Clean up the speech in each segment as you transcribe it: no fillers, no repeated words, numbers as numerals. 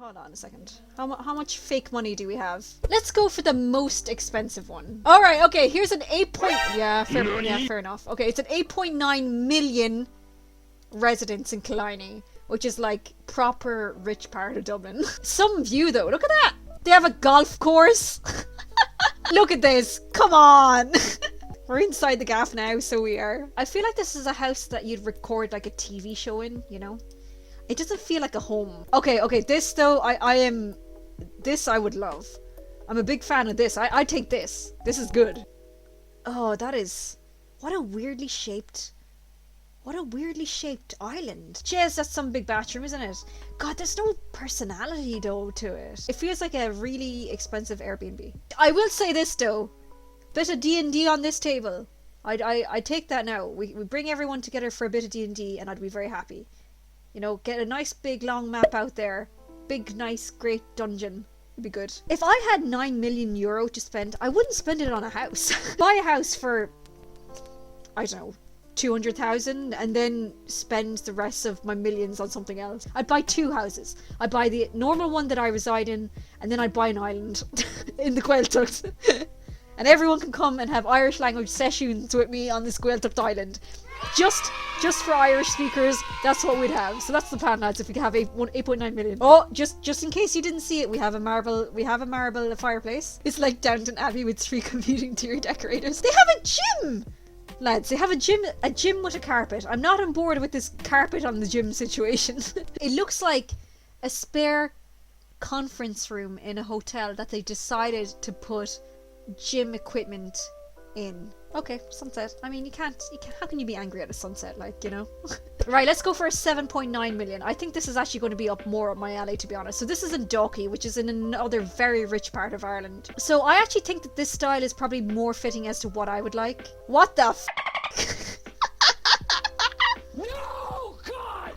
Hold on a second. How much fake money do we have? Let's go for the most expensive one. All right, okay, here's an 8 yeah, fair enough. Okay, it's an 8.9 million residents in Killiney, which is like proper rich part of Dublin. Some view though, look at that. They have a golf course. Look at this, come on. We're inside the gaff now, so we are. I feel like this is a house that you'd record like a TV show in, you know? It doesn't feel like a home. Okay, this though, this I would love. I'm a big fan of this. I take this. This is good. Oh, that is... What a weirdly shaped island. Jeez, that's some big bathroom, isn't it? God, there's no personality though to it. It feels like a really expensive Airbnb. I will say this though. Bit of D&D on this table. I take that now. We bring everyone together for a bit of D&D and I'd be very happy. You know, get a nice big long map out there. Big, nice, great dungeon. It'd be good. If I had 9 million euro to spend, I wouldn't spend it on a house. Buy a house for, I don't know, 200,000 and then spend the rest of my millions on something else. I'd buy 2 houses. I'd buy the normal one that I reside in and then I'd buy an island in the Gaeltacht. And everyone can come and have Irish language sessions with me on this Gaeltacht island. Just for Irish speakers, that's what we'd have. So that's the plan, lads, if we have 8.9 million. Oh, just in case you didn't see it, we have a marble fireplace. It's like Downton Abbey with 3 competing interior decorators. They have a gym! Lads, they have a gym with a carpet. I'm not on board with this carpet on the gym situation. It looks like a spare conference room in a hotel that they decided to put gym equipment in. Okay, sunset. I mean, you can't, how can you be angry at a sunset, like, you know? Right, let's go for a 7.9 million. I think this is actually going to be up more up my alley, to be honest. So this is in Dalkey, which is in another very rich part of Ireland. So I actually think that this style is probably more fitting as to what I would like. What the f***? No, God!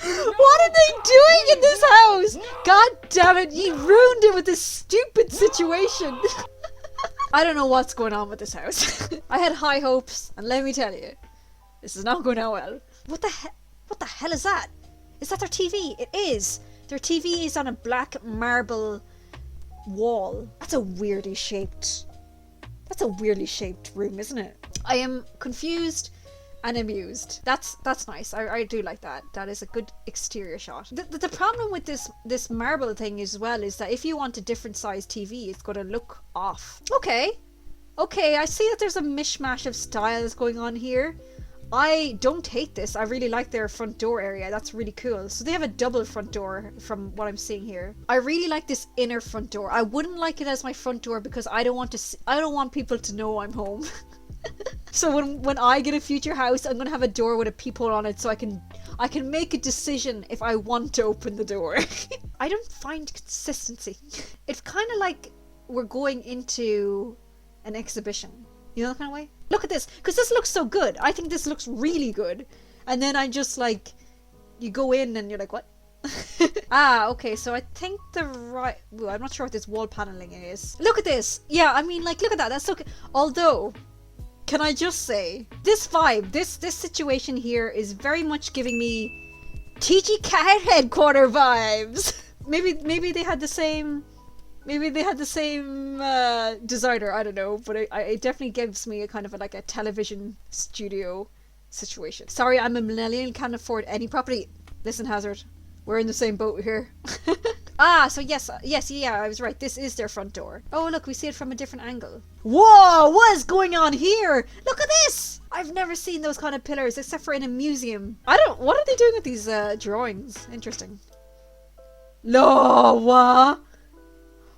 What are they doing in this house? God damn it, you ruined it with this stupid situation. I don't know what's going on with this house. I had high hopes, and let me tell you, this is not going out well. What the hell is that? Is that their TV? It is. Their TV is on a black marble wall. That's a weirdly shaped room, isn't it? I am confused and amused. That's nice. I do like that. That is a good exterior shot. The problem with this marble thing as well is that if you want a different size TV, it's going to look off. Okay, I see that there's a mishmash of styles going on here. I don't hate this. I really like their front door area. That's really cool. So they have a double front door from what I'm seeing here. I really like this inner front door. I wouldn't like it as my front door because I don't want people to know I'm home. So when I get a future house, I'm gonna have a door with a peephole on it so I can make a decision if I want to open the door. I don't find consistency. It's kind of like we're going into an exhibition. You know that kind of way? Look at this, because this looks so good. I think this looks really good. And then I just like, you go in and you're like, what? Ah, okay, so I think well, I'm not sure what this wall paneling is. Look at this. Yeah, I mean, like, look at that. That's so good. Although, can I just say, this vibe, this situation here is very much giving me TG Cat headquarter vibes. Maybe they had the same designer, I don't know, but it definitely gives me a kind of like a television studio situation. Sorry, I'm a millennial and can't afford any property. Listen, Hazard, we're in the same boat here. Ah, so yes, yeah, I was right. This is their front door. Oh, look, we see it from a different angle. Whoa, what is going on here? Look at this! I've never seen those kind of pillars except for in a museum. What are they doing with these drawings? Interesting. No, what?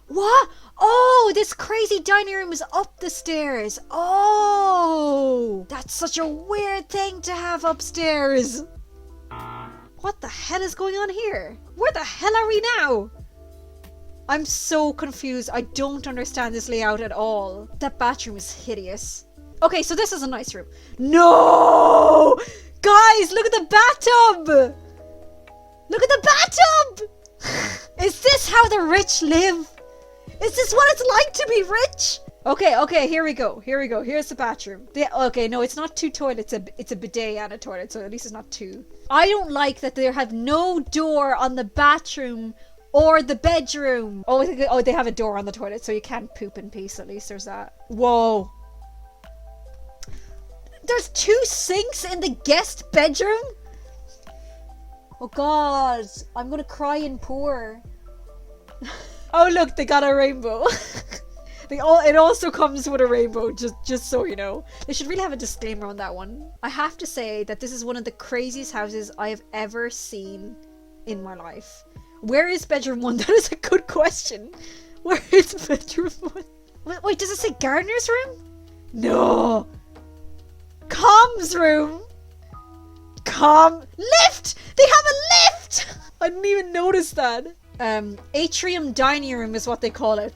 What? Oh, this crazy dining room is up the stairs. Oh, that's such a weird thing to have upstairs. What the hell is going on here? Where the hell are we now? I'm so confused. I don't understand this layout at all. That bathroom is hideous. Okay, so this is a nice room. No! Guys, look at the bathtub! Look at the bathtub! Is this how the rich live? Is this what it's like to be rich? Okay, here we go. Here's the bathroom. Okay, no, it's not two toilets. It's a bidet and a toilet, so at least it's not two. I don't like that they have no door on the bathroom or the bedroom. Oh, they have a door on the toilet, so you can't poop in peace. At least there's that. Whoa. There's 2 sinks in the guest bedroom? Oh god, I'm gonna cry in pour. Oh look, they got a rainbow. It also comes with a rainbow, just so you know. They should really have a disclaimer on that one. I have to say that this is one of the craziest houses I have ever seen in my life. Where is bedroom 1? That is a good question. Where is bedroom 1? Wait, does it say gardener's room? No. Comms room. Lift! They have a lift! I didn't even notice that. Atrium dining room is what they call it.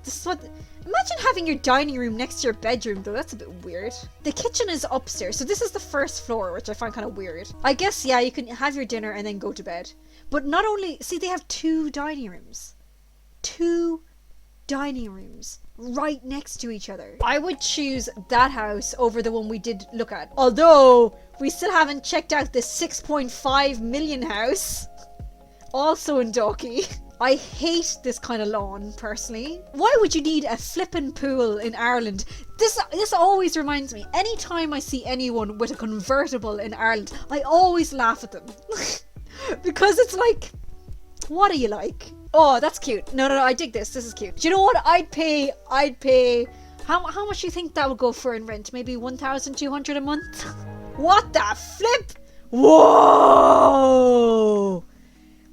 Imagine having your dining room next to your bedroom though, that's a bit weird. The kitchen is upstairs, so this is the first floor, which I find kind of weird. I guess, yeah, you can have your dinner and then go to bed. But not only, see, they have 2 dining rooms. 2 dining rooms right next to each other. I would choose that house over the one we did look at. Although, we still haven't checked out the 6.5 million house. Also in Dalkey. I hate this kind of lawn, personally. Why would you need a flippin' pool in Ireland? This always reminds me, anytime I see anyone with a convertible in Ireland, I always laugh at them. Because it's like, what are you like? Oh, that's cute. No, I dig this. This is cute. Do you know what? I'd pay, how much do you think that would go for in rent? Maybe 1,200 a month? What the flip? Whoa!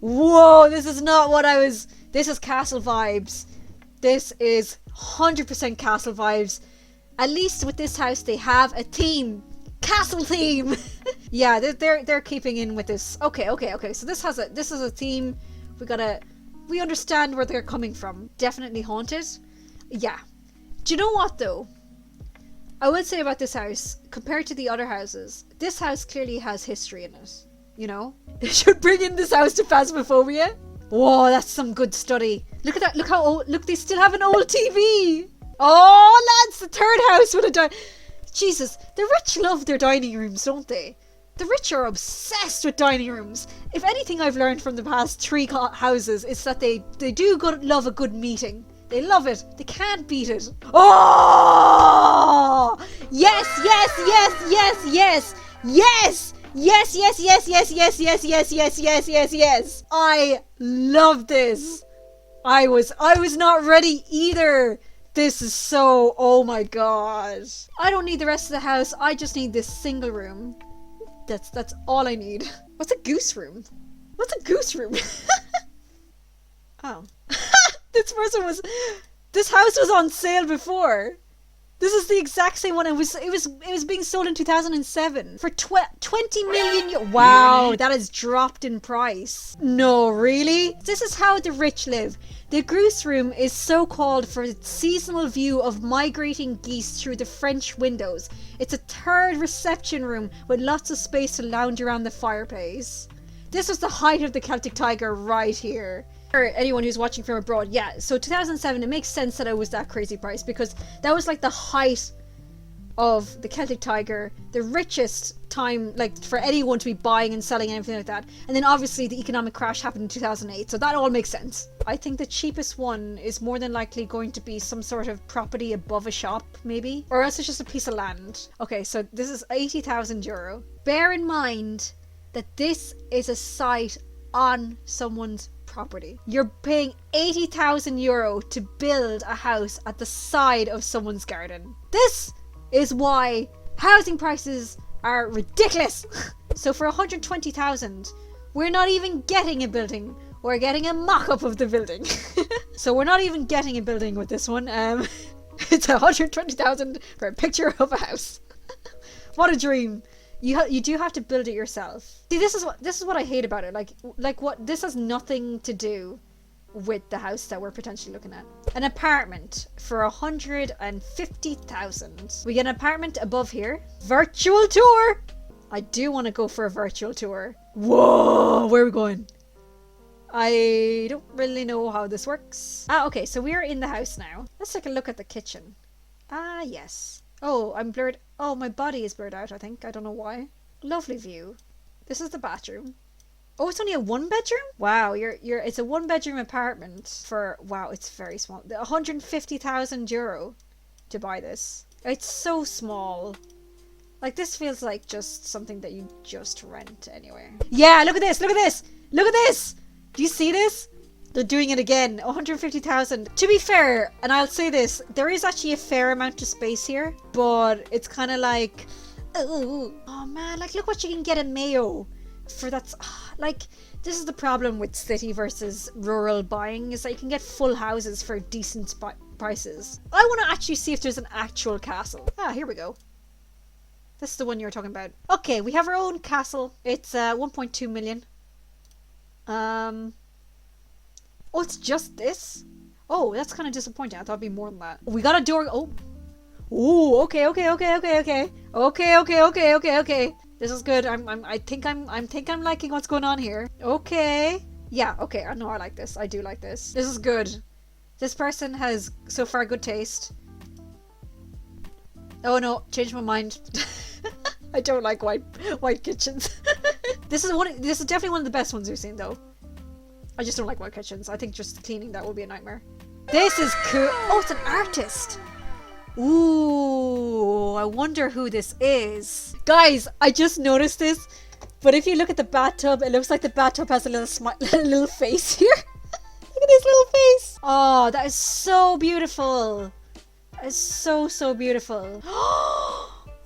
Whoa, this is not what I was... This is castle vibes. This is 100% castle vibes. At least with this house, they have a theme. Castle theme! Yeah, they're keeping in with this. Okay. So this is a theme. We understand where they're coming from. Definitely haunted. Yeah. Do you know what, though? I would say about this house, compared to the other houses, this house clearly has history in it. You know? They should bring in this house to Phasmophobia. Whoa, that's some good study. Look at that. Look how old. Look, they still have an old TV. Oh, lads, the third house with a Jesus, the rich love their dining rooms, don't they? The rich are obsessed with dining rooms. If anything I've learned from the past 3 houses, it's that they do love a good meeting. They love it. They can't beat it. Oh! Yes! I love this. I was not ready either. This is so, oh my god. I don't need the rest of the house. I just need this single room. That's all I need. What's a goose room? Oh. This house was on sale before. This is the exact same one. It was being sold in 2007 for 20 million. Wow, that has dropped in price. No, really? This is how the rich live. The goose room is so called for its seasonal view of migrating geese through the French windows. It's a 3rd reception room with lots of space to lounge around the fireplace. This was the height of the Celtic Tiger right here. For anyone who's watching from abroad, yeah, so 2007, it makes sense that it was that crazy price because that was like the height of the Celtic Tiger, the richest time like for anyone to be buying and selling and everything like that. And then obviously the economic crash happened in 2008, so that all makes sense. I think the cheapest one is more than likely going to be some sort of property above a shop, maybe, or else it's just a piece of land. Okay, so this is €80,000. Bear in mind that this is a site on someone's property. You're paying €80,000 to build a house at the side of someone's garden. This is why housing prices are ridiculous. So for 120,000, we're not even getting a building. We're getting a mock-up of the building. So we're not even getting a building with this one. It's 120,000 for a picture of a house. What a dream. You do have to build it yourself. See, this is what I hate about it. Like what this has nothing to do with the house that we're potentially looking at. An apartment for 150,000. We get an apartment above here. Virtual tour. I do want to go for a virtual tour. Whoa, where are we going? I don't really know how this works. Okay, so we are in the house now. Let's take a look at the kitchen. Ah, yes. Oh, I'm blurred. Oh, my body is blurred out, I think. I don't know why. Lovely view. This is the bathroom. Oh, it's only a one bedroom? Wow, it's a one bedroom apartment for, wow, it's very small. 150,000 euro to buy this. It's so small. Like, this feels like just something that you just rent anywhere. Yeah, look at this, look at this, look at this! Do you see this? They're doing it again, 150,000. To be fair, and I'll say this, there is actually a fair amount of space here, but it's kind of like, oh man, like look what you can get in Mayo for that. Like, this is the problem with city versus rural buying, is that you can get full houses for decent prices. I want to actually see if there's an actual castle. Ah, here we go. This is the one you were talking about. Okay, we have our own castle. It's 1.2 million. Oh, it's just this? Oh, that's kind of disappointing. I thought it'd be more than that. We got a door. Oh. Ooh, okay. Okay. This is good. I think I'm liking what's going on here. Okay. Yeah, okay. I know I like this. I do like this. This is good. This person has so far good taste. Oh no, changed my mind. I don't like white kitchens. This is definitely one of the best ones we've seen though. I just don't like white kitchens. I think just cleaning that would be a nightmare. This is cool. Oh, it's an artist. Ooh, I wonder who this is. Guys, I just noticed this, but if you look at the bathtub, it looks like the bathtub has a little face here. Look at his little face. Oh, that is so beautiful. That is so beautiful.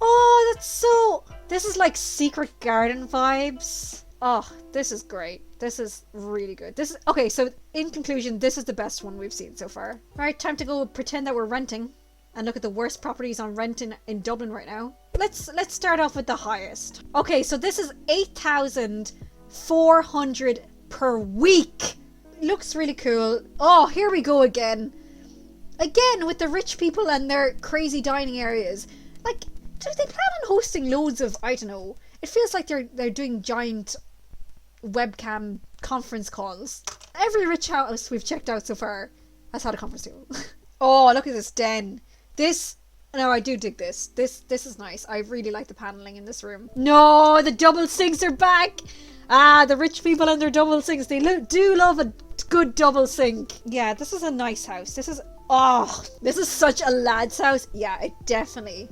Oh, that's so... This is like Secret Garden vibes. Oh, this is great. This is really good. This is... Okay, so in conclusion, this is the best one we've seen so far. Alright, time to go pretend that we're renting and look at the worst properties on rent in Dublin right now. Let's start off with the highest. Okay, so this is 8,400 per week. Looks really cool. Oh, here we go again. Again with the rich people and their crazy dining areas. Like, do they plan on hosting loads of, I don't know, it feels like they're doing giant webcam conference calls. Every rich house we've checked out so far has had a conference table. Oh, look at this den. No, I do dig this. This is nice. I really like the paneling in this room. No, the double sinks are back. Ah, the rich people and their double sinks. They do love a good double sink. Yeah, this is a nice house. This is such a lad's house. Yeah, it definitely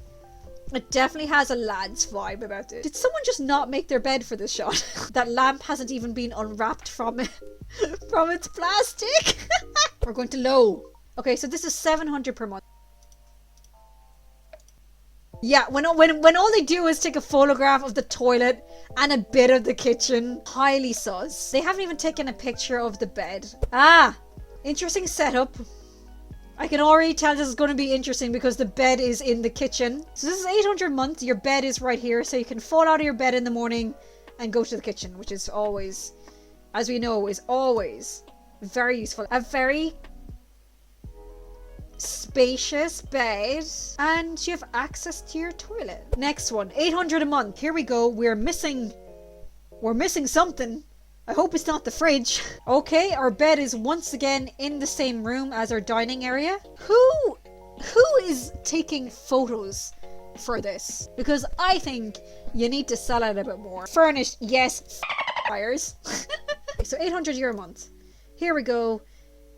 has a lad's vibe about it. Did someone just not make their bed for this shot? That lamp hasn't even been unwrapped from its plastic. We're going to low. Okay, so this is 700 per month. Yeah, when all they do is take a photograph of the toilet and a bit of the kitchen. Highly sus. They haven't even taken a picture of the bed. Ah, interesting setup. I can already tell this is going to be interesting because the bed is in the kitchen. So this is 800 a month. Your bed is right here. So you can fall out of your bed in the morning and go to the kitchen, which is always, as we know, is always very useful. A very spacious bed, and you have access to your toilet. Next one, 800 a month. Here we go. We're missing something. I hope it's not the fridge. Okay, our bed is once again in the same room as our dining area. Who is taking photos for this? Because I think you need to sell it a bit more. Furnished, yes, buyers. So 800 euro a month. Here we go.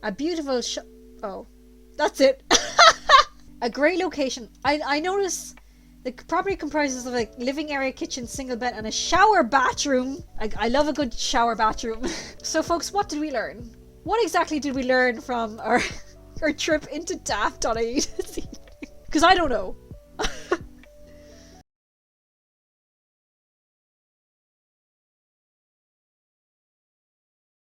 A beautiful oh, that's it. A great location. I notice the property comprises of a living area, kitchen, single bed, and a shower bathroom. I love a good shower bathroom. So folks, what did we learn? What exactly did we learn from our trip into DAFT.ie this evening? Because I don't know.